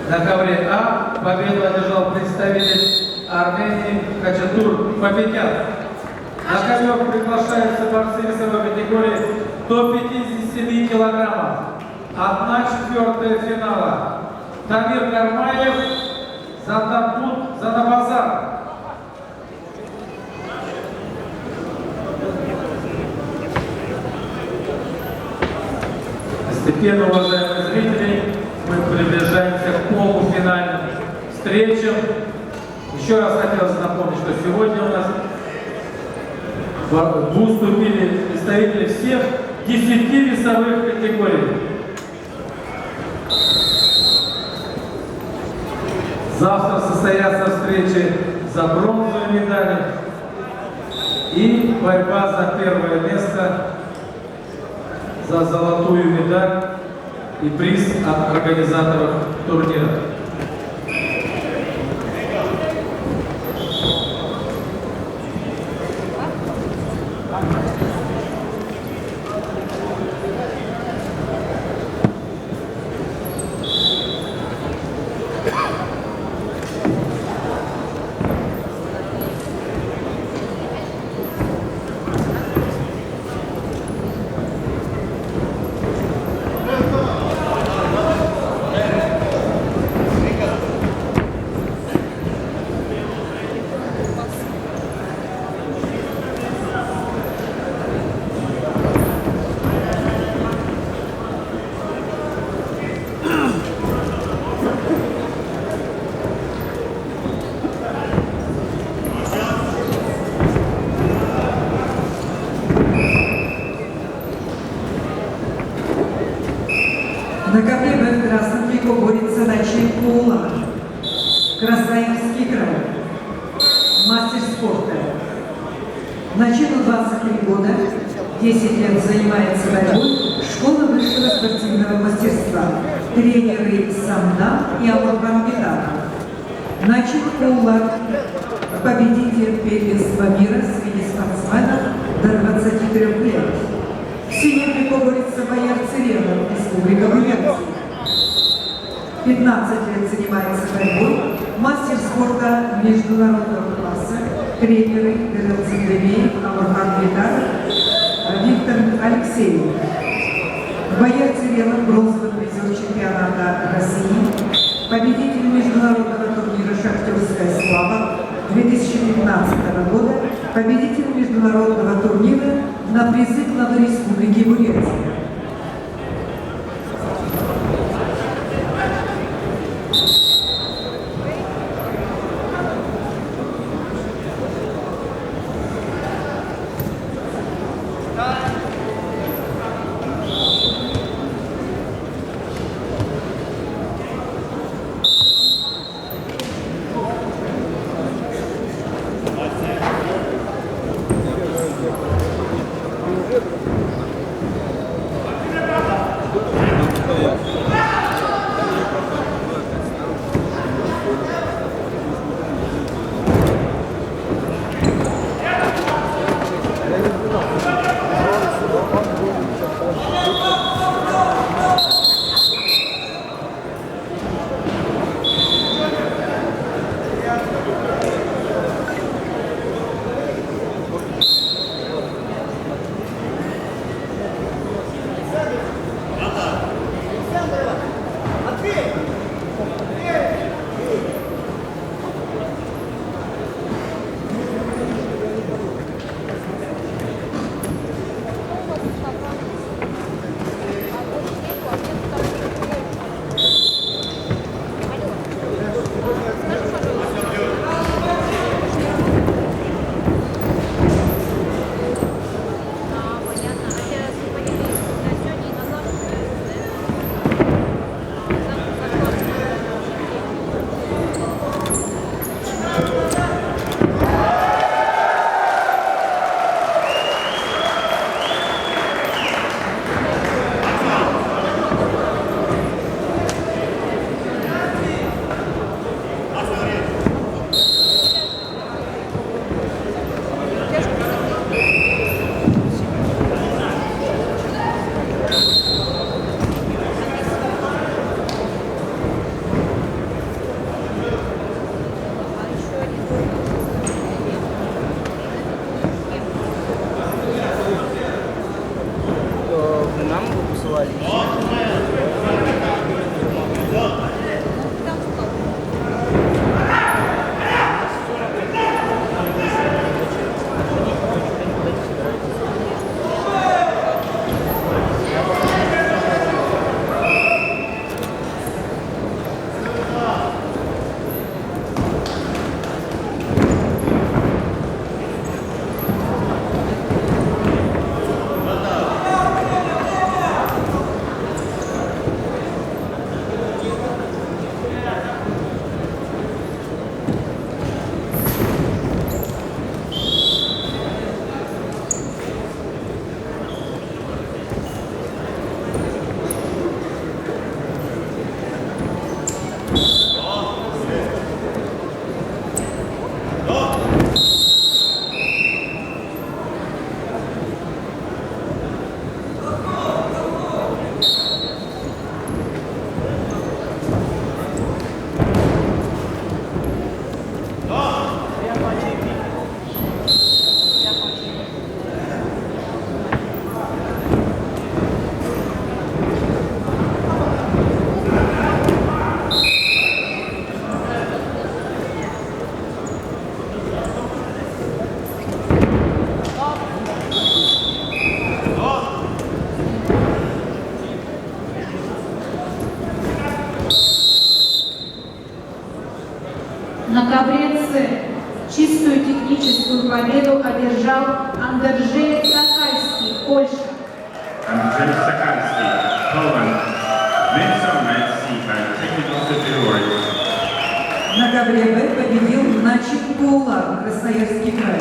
На ковре А победу одержал представитель Армении Хачатур Папетян. На ковер приглашаются борцы весовой категории до 57 килограммов. 1/4 финала. Тамир Кармаев, Зандапут, Занабазар. Постепенно, уважаемые зрители, мы приближаемся к полуфинальным встречам. Еще раз хотелось напомнить, что сегодня у нас выступили представители всех 10 весовых категорий. Завтра состоятся встречи за бронзовые медали и борьба за первое место, за золотую медаль и приз от организаторов турнира. На ковре в красном трико борется Начальник Куула, Красноярский край, мастер спорта. Началу 23 года, 10 лет занимается борьбой, школа высшего спортивного мастерства, тренеры Самда и Амурхан Бетанов. Начальник Куула, победитель первенства мира среди спортсменов до 23 лет. В синем трико борется Бояр Циренов, Республика Бурятия. 15 лет занимается борьбой, мастер спорта международного класса, тренеры Кирилл Цендемеев, Амурхан Бетанов, Виктор Алексеев. Бояр Циренов, бронзовый призер чемпионата России, победитель международного турнира «Шахтерская слава» 2015 года, победитель международного турнира на призы главы Республики Бурятия. свою победу одержал Андрей Сокальский, Польша. Andrzej Sakalski, Poland. Midsummer Match C by technical superiority. На ковре Б победил Начин Паулар, Красноярский край.